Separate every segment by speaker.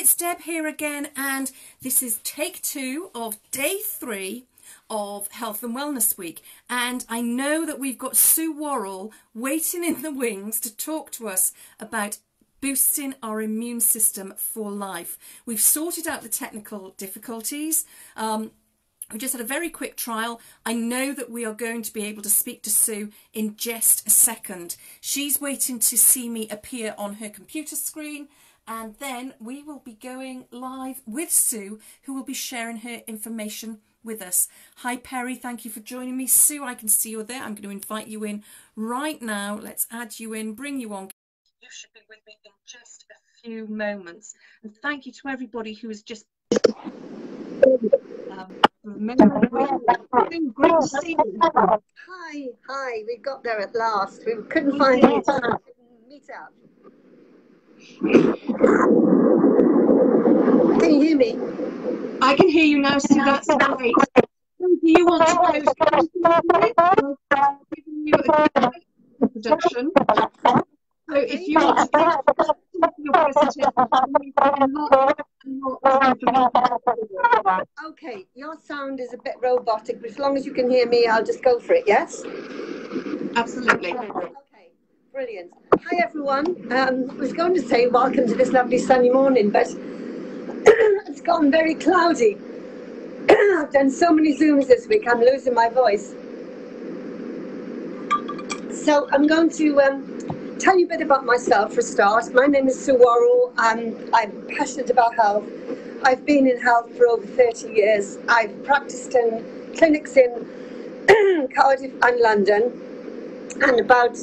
Speaker 1: it's Deb here again, and this is take 2 of day 3 of Health and Wellness Week. And I know that we've got Sue Worrall waiting in the wings to talk to us about boosting our immune system for life. We've sorted out the technical difficulties. We just had a very quick trial. I know that we are going to be able to speak to Sue in just a second. She's waiting to see me appear on her computer screen, and then we will be going live with Sue, who will be sharing her information with us. Hi Perry, thank you for joining me. Sue, I can see you're there. I'm going to invite you in right now. Let's add you in, bring you on. You should be with me in just a few moments. And thank you to everybody who has just... Great to see you.
Speaker 2: Hi, we got there at last. We couldn't find each other. Meet up. Can you hear me?
Speaker 1: I can hear you now, Sue. That's great. Do you want to go giving you a introduction? So if you want to give your presentation,
Speaker 2: okay, your sound is a bit robotic, but as long as you can hear me, I'll just go for it, yes?
Speaker 1: Absolutely.
Speaker 2: Okay, brilliant. Hi everyone. I was going to say welcome to this lovely sunny morning, but it's gone very cloudy. I've done so many Zooms this week, I'm losing my voice. So I'm going to tell you a bit about myself for a start. My name is Sue Worrall. I'm passionate about health. I've been in health for over 30 years. I've practiced in clinics in Cardiff and London. And about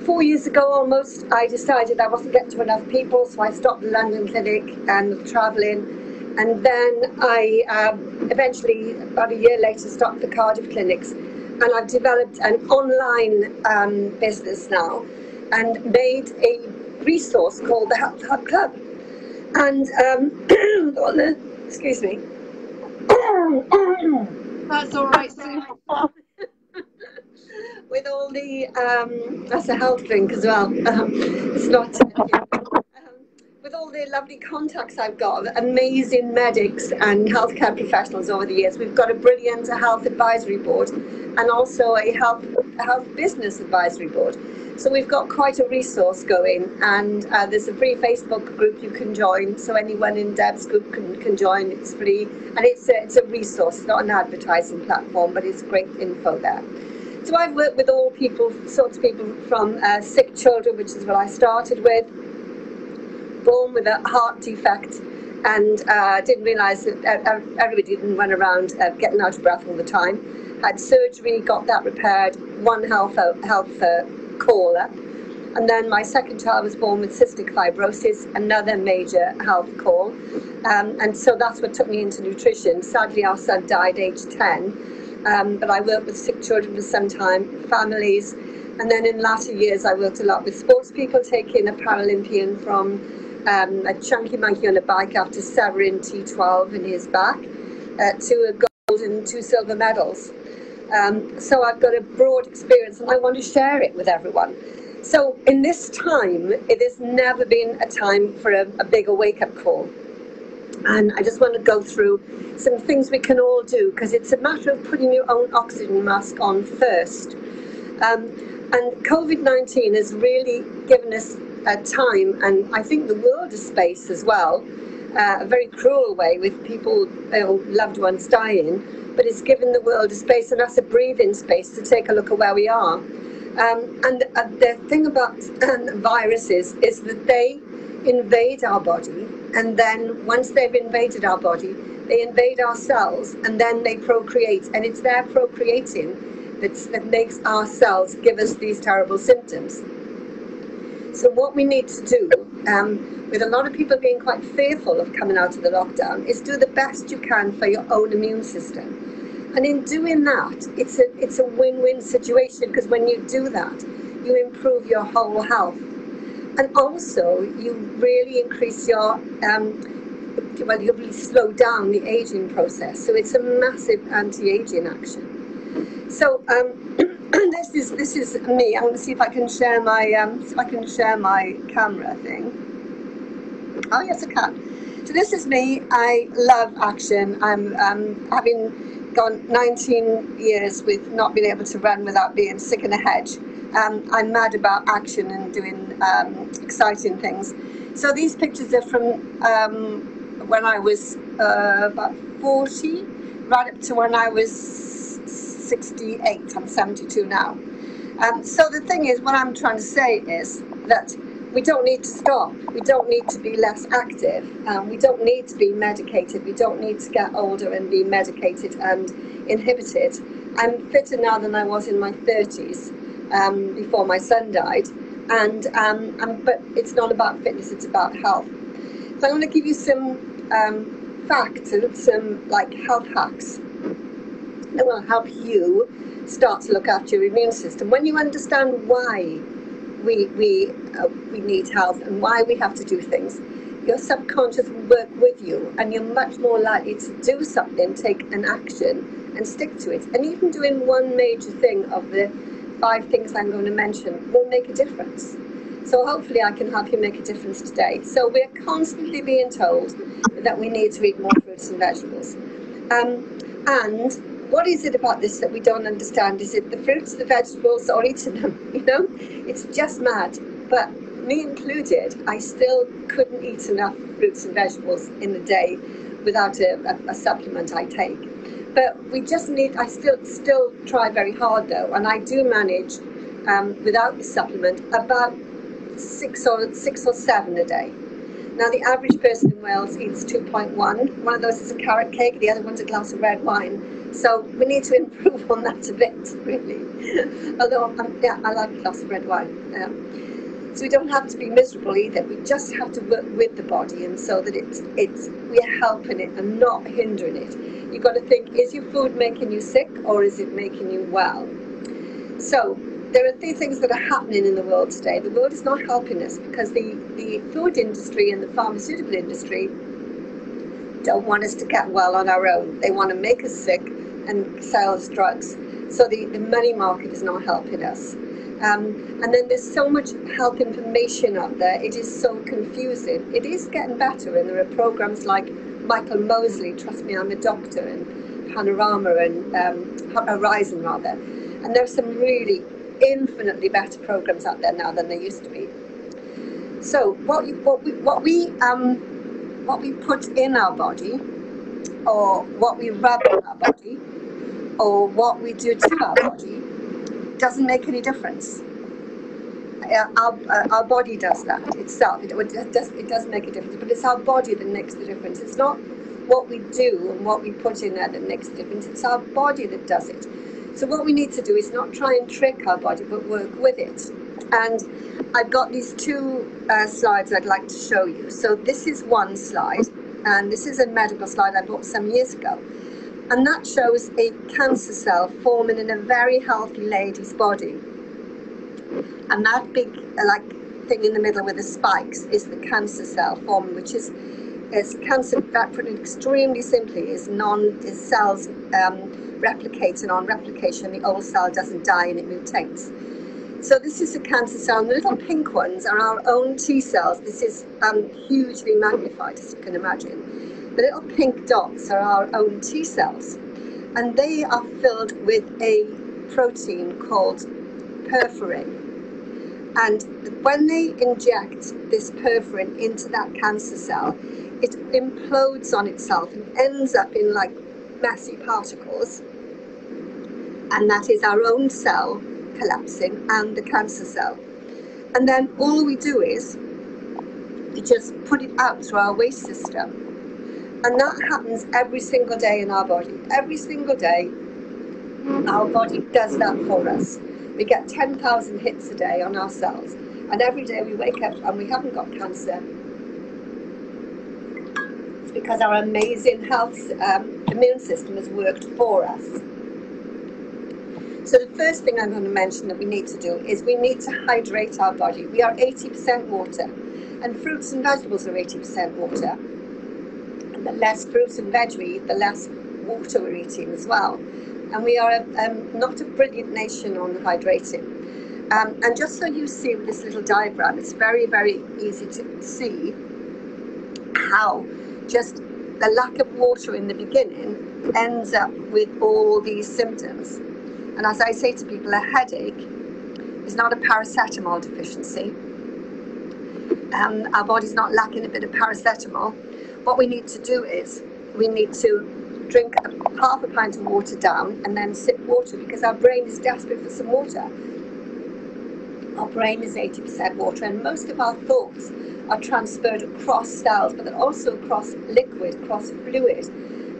Speaker 2: 4 years ago almost, I decided I wasn't getting to enough people, so I stopped the London clinic and travelling. And then I eventually, about a year later, stopped the Cardiff clinics. And I've developed an online business now and made a resource called the Health Hub Club. And excuse me.
Speaker 1: That's all right, Sue.
Speaker 2: With all the that's a health drink as well. It's not. With all the lovely contacts I've got, amazing medics and healthcare professionals over the years, we've got a brilliant health advisory board and also a health business advisory board. So we've got quite a resource going, and there's a free Facebook group you can join. So anyone in Deb's group can join. It's free, and it's a resource. It's not an advertising platform, but it's great info there. So I've worked with all sorts of people from sick children, which is what I started with, born with a heart defect, and didn't realise that everybody didn't run around getting out of breath all the time. Had surgery, got that repaired, one health caller, and then my second child was born with cystic fibrosis, another major health call, and so that's what took me into nutrition. Sadly, our son died aged 10, but I worked with sick children for some time, families, and then in latter years I worked a lot with sports people, taking a Paralympian from a chunky monkey on a bike after severing T12 in his back to a gold and 2 silver medals. So I've got a broad experience and I want to share it with everyone. So in this time, it has never been a time for a bigger wake-up call. And I just want to go through some things we can all do, because it's a matter of putting your own oxygen mask on first. And COVID-19 has really given us a time, and I think the world is space as well, a very cruel way with people, loved ones dying, but it's given the world a space, and that's a breathing space to take a look at where we are. And the thing about viruses is that they invade our body, and then once they've invaded our body, they invade our cells, and then they procreate, and it's their procreating that makes our cells give us these terrible symptoms. So what we need to do, with a lot of people being quite fearful of coming out of the lockdown, is do the best you can for your own immune system. And in doing that, it's a win-win situation, because when you do that, you improve your whole health. And also, you really increase your, you really slow down the aging process. So it's a massive anti-aging action. So this is me. I'm going to see if I can share my camera thing. Oh yes, I can. So this is me. I love action. I'm having gone 19 years with not being able to run without being sick in a hedge. I'm mad about action and doing exciting things. So these pictures are from when I was about 40, right up to when I was 68. I'm 72 now. So the thing is, what I'm trying to say is that we don't need to stop. We don't need to be less active. We don't need to be medicated. We don't need to get older and be medicated and inhibited. I'm fitter now than I was in my 30s before my son died. But it's not about fitness, it's about health. So I'm going to give you some facts and some health hacks that will help you start to look after your immune system. When you understand why we need health and why we have to do things, your subconscious will work with you, and you're much more likely to do something, take an action and stick to it. And even doing one major thing of the 5 things I'm going to mention will make a difference. So hopefully I can help you make a difference today. So we're constantly being told that we need to eat more fruits and vegetables. And what is it about this that we don't understand? Is it the fruits, the vegetables, or eating them? You know, it's just mad. But me included, I still couldn't eat enough fruits and vegetables in the day without a supplement I take. But we just need, I still try very hard though, and I do manage without the supplement about 6 or 7 a day. Now the average person in Wales eats 2.1. One of those is a carrot cake, the other one's a glass of red wine. So we need to improve on that a bit, really. Although, I like a glass of red wine. So we don't have to be miserable either. We just have to work with the body, and so that we're helping it and not hindering it. You've got to think, is your food making you sick or is it making you well? So there are 3 things that are happening in the world today. The world is not helping us because the food industry and the pharmaceutical industry don't want us to get well on our own. They want to make us sick and sell us drugs. So the money market is not helping us. And then there's so much health information out there. It is so confusing. It is getting better, and there are programs like Michael Mosley, Trust Me, I'm a Doctor, and Panorama and Horizon rather. And there's some really infinitely better programs out there now than there used to be. So what we put in our body, or what we rub on our body, or what we do to our body, doesn't make any difference. Our body does that itself. It does make a difference, but it's our body that makes the difference. It's not what we do and what we put in there that makes the difference. It's our body that does it. So what we need to do is not try and trick our body, but work with it. And I've got these 2 slides I'd like to show you. So this is one slide, and this is a medical slide I bought some years ago. And that shows a cancer cell forming in a very healthy lady's body. And that big thing in the middle with the spikes is the cancer cell forming, which is cancer, put it extremely simply, is cells replicating on replication. The old cell doesn't die and it mutates. So this is a cancer cell, and the little pink ones are our own T cells. This is hugely magnified, as you can imagine. The little pink dots are our own T cells, and they are filled with a protein called perforin. And when they inject this perforin into that cancer cell, it implodes on itself and ends up in messy particles. And that is our own cell collapsing and the cancer cell. And then all we do is we just put it out through our waste system. And that happens every single day in our body. Every single day, our body does that for us. We get 10,000 hits a day on our cells. And every day we wake up and we haven't got cancer. It's because our amazing health immune system has worked for us. So the first thing I'm going to mention that we need to do is we need to hydrate our body. We are 80% water. And fruits and vegetables are 80% water. And the less fruits and veg we eat, the less water we're eating as well. And we are not a brilliant nation on hydrating. And just so you see with this little diagram, it's very, very easy to see how just the lack of water in the beginning ends up with all these symptoms. And as I say to people, a headache is not a paracetamol deficiency. Our body's not lacking a bit of paracetamol. What we need to do is we need to drink half a pint of water down and then sip water, because our brain is desperate for some water. Our brain is 80% water, and most of our thoughts are transferred across cells, but they're also across liquid, across fluid.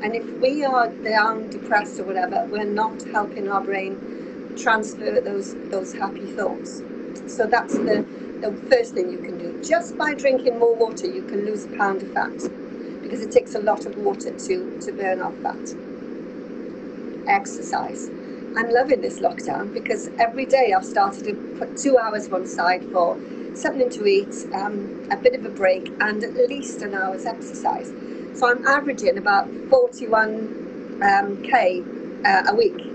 Speaker 2: And if we are down, depressed or whatever, we're not helping our brain transfer those happy thoughts. So that's the first thing you can do. Just by drinking more water, you can lose a pound of fat, because it takes a lot of water to burn off fat. Exercise. I'm loving this lockdown, because every day I've started to put 2 hours one side for something to eat, a bit of a break, and at least an hour's exercise. So I'm averaging about 41k a week.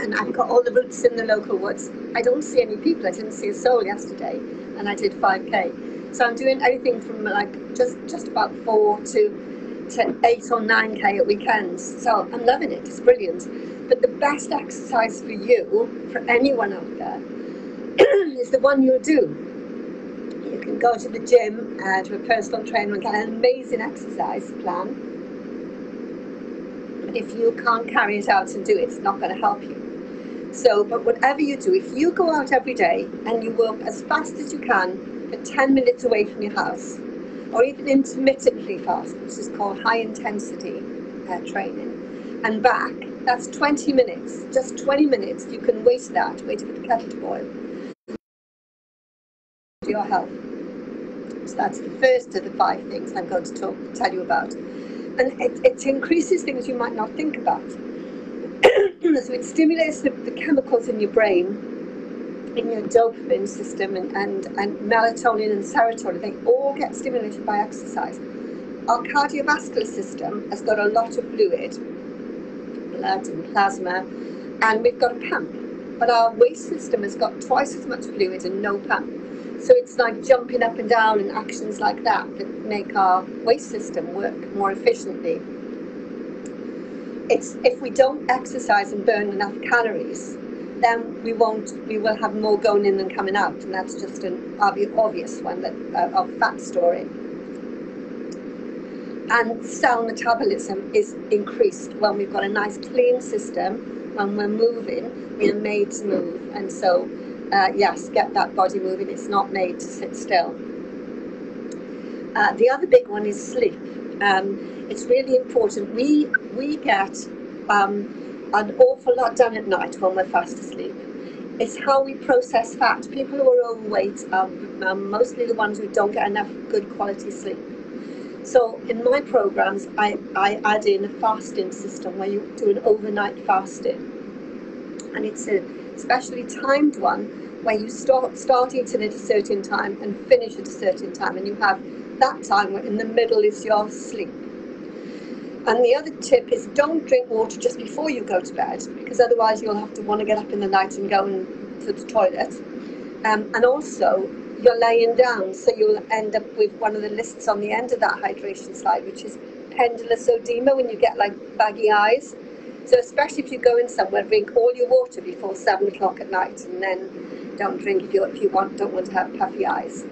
Speaker 2: And I've got all the routes in the local woods. I don't see any people. I didn't see a soul yesterday, and I did 5k. So I'm doing anything from like just about 4 to 8 or 9k at weekends. So I'm loving it. It's brilliant. But the best exercise for you, for anyone out there, is the one you'll do. You can go to the gym, to a personal trainer, and get an amazing exercise plan. But if you can't carry it out and do it, it's not going to help you. So, but whatever you do, if you go out every day and you walk as fast as you can for 10 minutes away from your house, or even intermittently fast, which is called high intensity training, and back, that's 20 minutes, just 20 minutes. You can waste that, wait for the kettle to boil, for your health. So that's the first of the 5 things I'm going to tell you about. And it increases things you might not think about. So it stimulates the chemicals in your brain, in your dopamine system, and melatonin and serotonin. They all get stimulated by exercise. Our cardiovascular system has got a lot of fluid, blood and plasma, and we've got a pump. But our waste system has got twice as much fluid and no pump. So it's like jumping up and down and actions like that make our waste system work more efficiently. If we don't exercise and burn enough calories, then we will have more going in than coming out, and that's just an obvious one of fat storing. And cell metabolism is increased when we've got a nice clean system. When we're moving, we are made to move, and so yes, get that body moving. It's not made to sit still. The other big one is sleep. It's really important. We get an awful lot done at night when we're fast asleep. It's how we process fat. People who are overweight are mostly the ones who don't get enough good quality sleep. So in my programs, I add in a fasting system where you do an overnight fasting. And it's a specially timed one where you start eating at a certain time and finish at a certain time. And you have that time where in the middle is your sleep. And the other tip is don't drink water just before you go to bed, because otherwise you'll have to want to get up in the night and go to the toilet. And also, you're laying down, so you'll end up with one of the lists on the end of that hydration slide, which is pendulous edema, when you get like baggy eyes. So especially if you're going somewhere, drink all your water before 7 o'clock at night, and then don't drink if you don't want to have puffy eyes.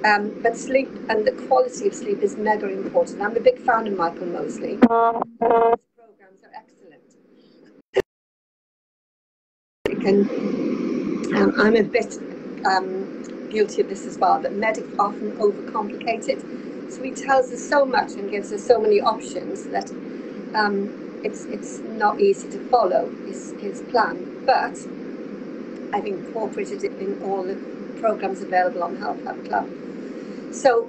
Speaker 2: But sleep and the quality of sleep is mega important. I'm a big fan of Michael Mosley. His programs are excellent. I'm a bit guilty of this as well, that medics often overcomplicate it. So he tells us so much and gives us so many options that it's not easy to follow his plan. But I've incorporated it in all the programs available on Health Hub Club. So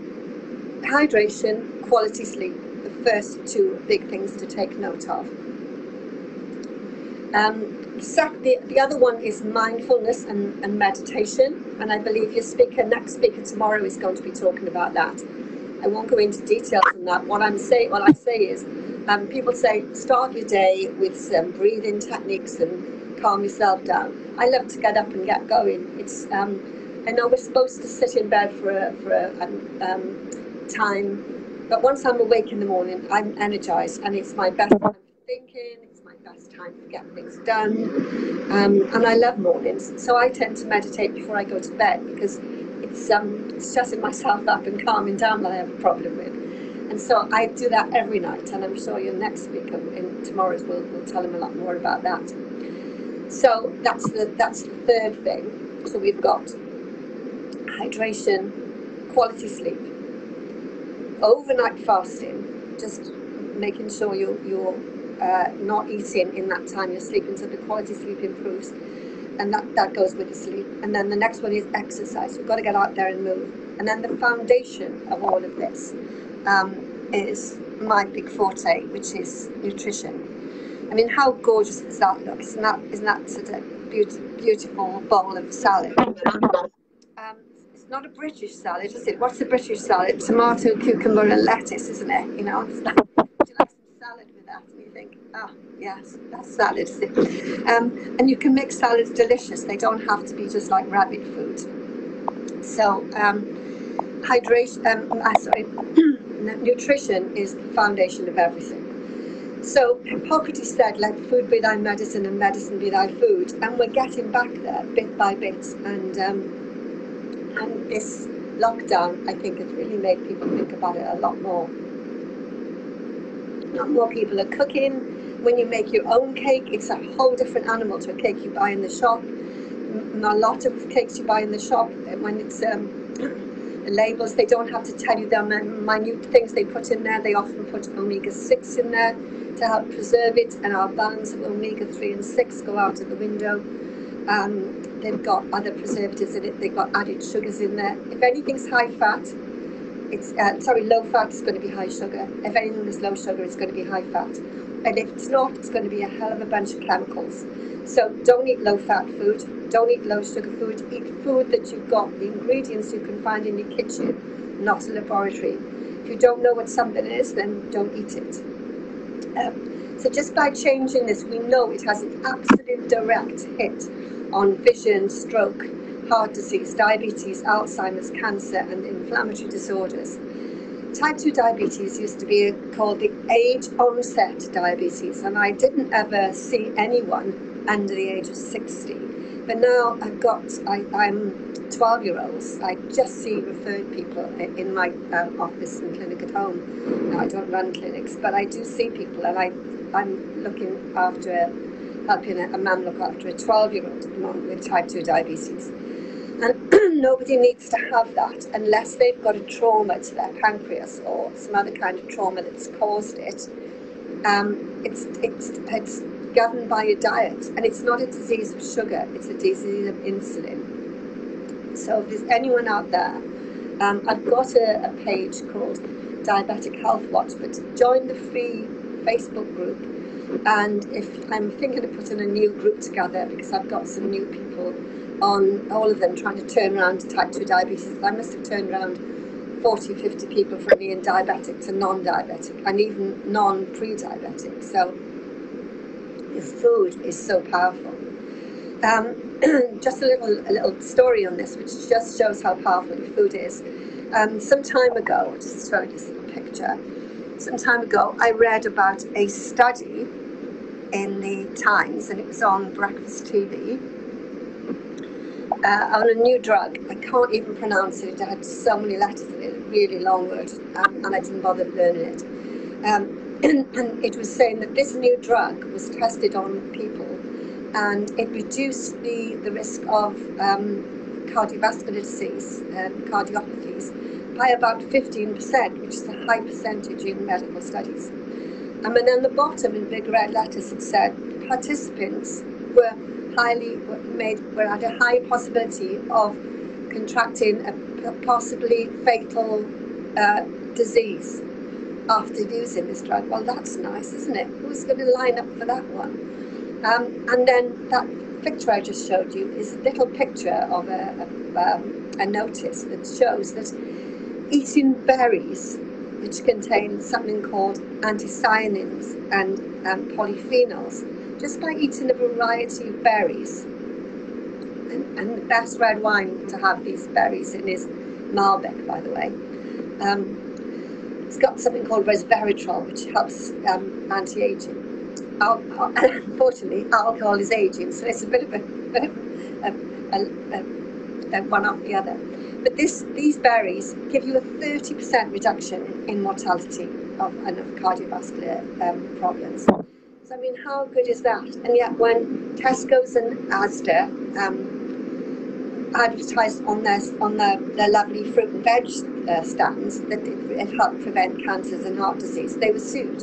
Speaker 2: hydration, quality sleep, the first 2 big things to take note of. The other one is mindfulness and meditation, and I believe your next speaker tomorrow is going to be talking about that. I won't go into details on that. What I say is, people say start your day with some breathing techniques and calm yourself down. I love to get up and get going. It's I know we're supposed to sit in bed for a time But once I'm awake in the morning, I'm energized, and it's my best time for thinking, it's my best time for getting things done. And I love mornings. So I tend to meditate before I go to bed, because it's shutting myself up and calming down that I have a problem with. And so I do that every night, and I'm sure your next speaker in tomorrow's will tell him a lot more about that. So that's the third thing. So we've got hydration, quality sleep, overnight fasting, just making sure you're not eating in that time you're sleeping, so the quality sleep improves, and that goes with the sleep. And then the next one is exercise. You've got to get out there and move. And then the foundation of all of this is my big forte, which is nutrition. I mean, how gorgeous does that look? Isn't that such a beautiful bowl of salad? It's not a British salad, is it? What's a British salad? Tomato, cucumber, and lettuce, isn't it? You know, it's like, would you like some salad with that? And you think, yes, that's salad. And you can make salads delicious. They don't have to be just like rabbit food. So, nutrition is the foundation of everything. So Hippocrates said, let food be thy medicine and medicine be thy food. And we're getting back there bit by bit. And this lockdown, I think, has really made people think about it a lot more. Not more people are cooking. When you make your own cake, it's a whole different animal to a cake you buy in the shop. A lot of cakes you buy in the shop, when it's labels, they don't have to tell you the minute things they put in there. They often put omega-6 in there to help preserve it, and our balance of omega-3 and 6 go out of the window. They've got other preservatives in it. They've got added sugars in there. If anything's high fat, it's low fat, it's going to be high sugar. If anything is low sugar, it's going to be high fat. And if it's not, it's going to be a hell of a bunch of chemicals. So don't eat low fat food. Don't eat low sugar food. Eat food that you've got the ingredients you can find in your kitchen, not a laboratory. If you don't know what something is, then don't eat it. So just by changing this, we know it has an absolute direct hit on vision, stroke, heart disease, diabetes, Alzheimer's, cancer, and inflammatory disorders. Type 2 diabetes used to be called the age-onset diabetes, and I didn't ever see anyone under the age of 60. But now I'm 12-year-olds. I just see referred people in my office and clinic at home. Now, I don't run clinics, but I do see people, and I'm looking after, helping a man look after a 12-year-old at the moment with type 2 diabetes. And nobody needs to have that unless they've got a trauma to their pancreas or some other kind of trauma that's caused it. It's governed by your diet, and it's not a disease of sugar, it's a disease of insulin. So if there's anyone out there, I've got a page called Diabetic Health Watch, but join the free Facebook group. And if I'm thinking of putting a new group together, because I've got some new people on, all of them trying to turn around to type 2 diabetes. I must have turned around 40, 50 people from being diabetic to non-diabetic, and even non-pre-diabetic. So your food is so powerful. Just a little story on this, which just shows how powerful your food is. Some time ago, I'll just show you this little picture. Some time ago, I read about a study in the Times, and it was on breakfast TV, on a new drug. I can't even pronounce it. It had so many letters in it, a really long word, and I didn't bother learning it. And it was saying that this new drug was tested on people, and it reduced the risk of cardiovascular disease, cardiopathies, by about 15%, which is a high percentage in medical studies. And then on the bottom in big red letters it said participants were at a high possibility of contracting a possibly fatal disease after using this drug. Well, that's nice, isn't it? Who's going to line up for that one? And then that picture I just showed you is a little picture of a notice that shows that eating berries, which contain something called anthocyanins and polyphenols, just by eating a variety of berries, and the best red wine to have these berries in is Malbec, by the way, It's got something called resveratrol, which helps anti-aging. Unfortunately, alcohol is aging, so it's a bit of a one after the other. But these berries give you a 30% reduction in mortality of cardiovascular problems. So I mean, how good is that? And yet, when Tesco's and Asda advertised on their lovely fruit and veg stands that it helped prevent cancers and heart disease, they were sued.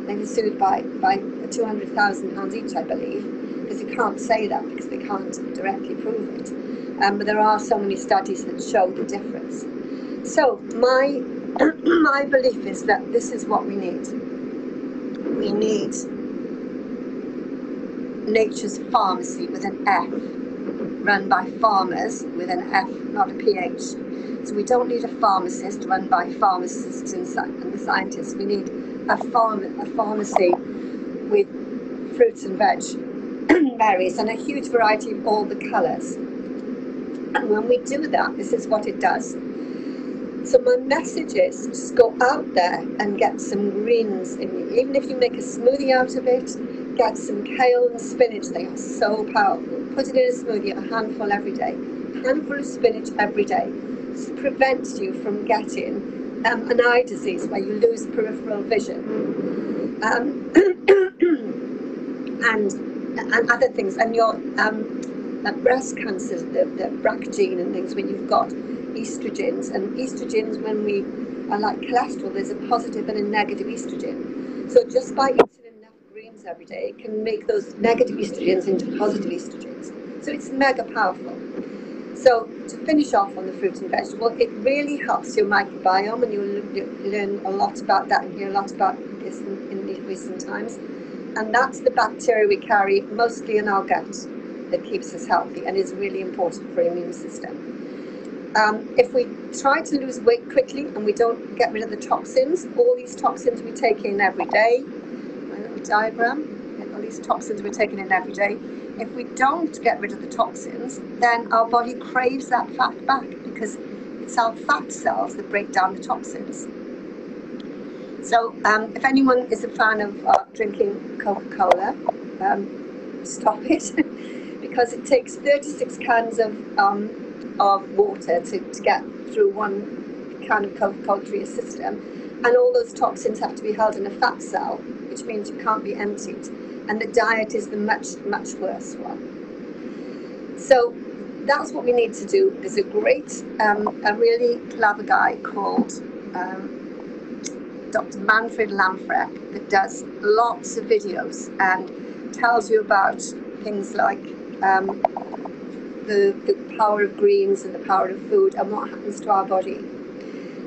Speaker 2: They were sued by £200,000 each, I believe, because you can't say that because they can't directly prove it. But there are so many studies that show the difference. So my my belief is that this is what we need. We need nature's pharmacy with an F, run by farmers with an F, not a PH. So we don't need a pharmacist run by pharmacists and the scientists. We need a pharmacy with fruits and berries and a huge variety of all the colours. And when we do that, this is what it does. So my message is just go out there and get some greens in you. Even if you make a smoothie out of it, get some kale and spinach. They are so powerful. Put it in a smoothie, a handful every day. A handful of spinach every day. This prevents you from getting an eye disease where you lose peripheral vision. And other things. And your breast cancer, the BRCA gene and things, when you've got estrogens. And estrogens, when we are like cholesterol, there's a positive and a negative estrogen. So just by eating enough greens every day, it can make those negative estrogens into positive estrogens. So it's mega powerful. So to finish off on the fruit and vegetable, it really helps your microbiome, and you'll learn a lot about that and hear a lot about this in recent times. And that's the bacteria we carry mostly in our gut that keeps us healthy and is really important for the immune system. If we try to lose weight quickly and we don't get rid of the toxins, all these toxins we take in every day, my little diagram, all these toxins we're taking in every day, if we don't get rid of the toxins, then our body craves that fat back because it's our fat cells that break down the toxins. So if anyone is a fan of drinking Coca-Cola, stop it because it takes 36 cans of water to get through one can of Coca-Cola through your system, and all those toxins have to be held in a fat cell, which means you can't be emptied, and the diet is the much worse one. So that's what we need to do. There's a really clever guy called Dr. Manfred Lamfreck that does lots of videos and tells you about things like the power of greens and the power of food and what happens to our body.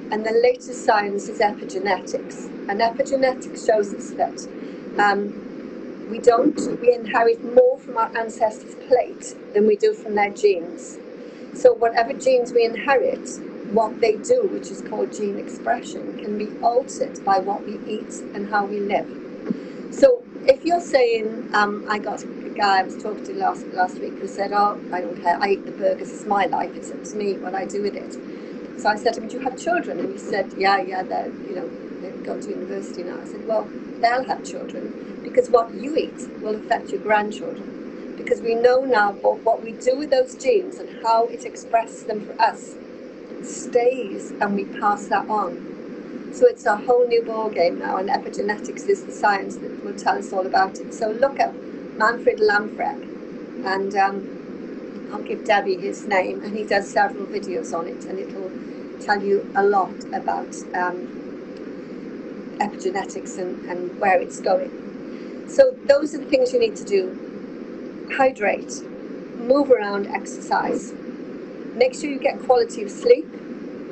Speaker 2: And the latest science is epigenetics. And epigenetics shows us that we inherit more from our ancestors' plate than we do from their genes. So whatever genes we inherit, what they do, which is called gene expression, can be altered by what we eat and how we live. So if you're saying, I got a guy I was talking to last week who said, oh, I don't care, I eat the burgers, it's my life, it's up to me what I do with it. So I said to him, do you have children? And he said, yeah, they're going to university now. I said, well, they'll have children because what you eat will affect your grandchildren. Because we know now what we do with those genes and how it expresses them for us stays, and we pass that on. So it's a whole new ball game now, and epigenetics is the science that will tell us all about it. So look up Manfred Lamfreck, and I'll give Debbie his name, and he does several videos on it, and it'll tell you a lot about epigenetics and where it's going. So those are the things you need to do. Hydrate, move around, exercise. Make sure you get quality of sleep,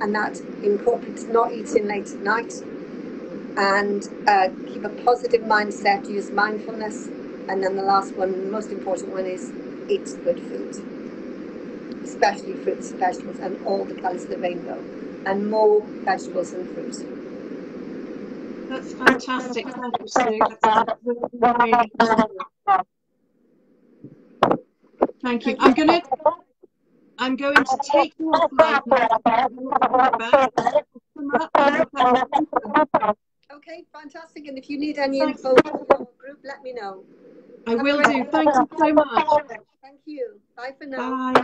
Speaker 2: and that incorporates not eating late at night, and keep a positive mindset, use mindfulness, and then the last one, the most important one, is eat good food, especially fruits and vegetables and all the colours of the rainbow, and more vegetables and fruit.
Speaker 3: That's fantastic. Thank you, Sue. That's really thank you. I'm going to take you offline. Come up.
Speaker 2: fantastic. And if you need any info for your group, let me know.
Speaker 3: I will do. Thank you so much.
Speaker 2: Thank you. Bye for now.
Speaker 3: Bye.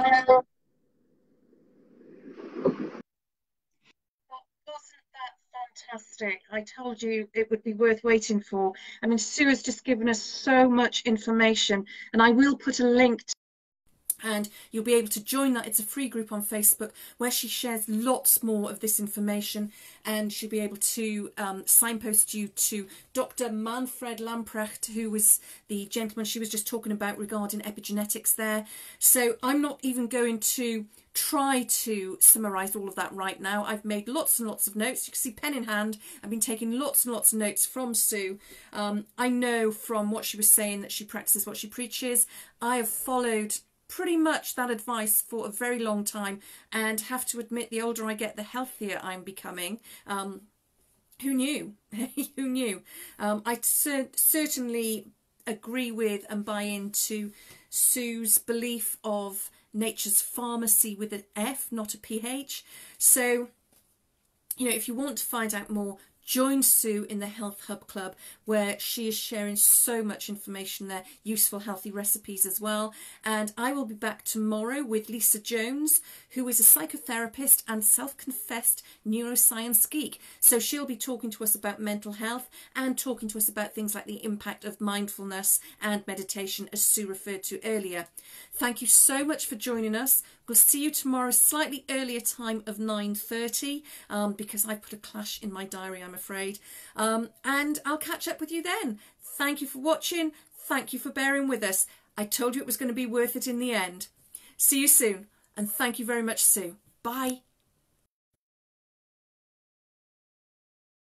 Speaker 1: Wasn't that fantastic? I told you it would be worth waiting for. I mean, Sue has just given us so much information, and I will put a link to, and you'll be able to join that. It's a free group on Facebook where she shares lots more of this information, and she'll be able to signpost you to Dr. Manfred Lamprecht, who was the gentleman she was just talking about regarding epigenetics there. So I'm not even going to try to summarise all of that right now. I've made lots and lots of notes. You can see pen in hand. I've been taking lots and lots of notes from Sue. I know from what she was saying that she practices what she preaches. I have followed pretty much that advice for a very long time, and have to admit, the older I get, the healthier I'm becoming. Who knew? Who knew? I certainly agree with and buy into Sue's belief of nature's pharmacy with an F, not a PH. So, you know, if you want to find out more, join Sue in the Health Hub Club, where she is sharing so much information there, useful, healthy recipes as well. And I will be back tomorrow with Lisa Jones, who is a psychotherapist and self-confessed neuroscience geek. So she'll be talking to us about mental health and talking to us about things like the impact of mindfulness and meditation, as Sue referred to earlier. Thank you so much for joining us. We'll see you tomorrow, slightly earlier time of 9:30, because I put a clash in my diary, I'm afraid. And I'll catch up with you then. Thank you for watching. Thank you for bearing with us. I told you it was going to be worth it in the end. See you soon. And thank you very much, Sue. Bye.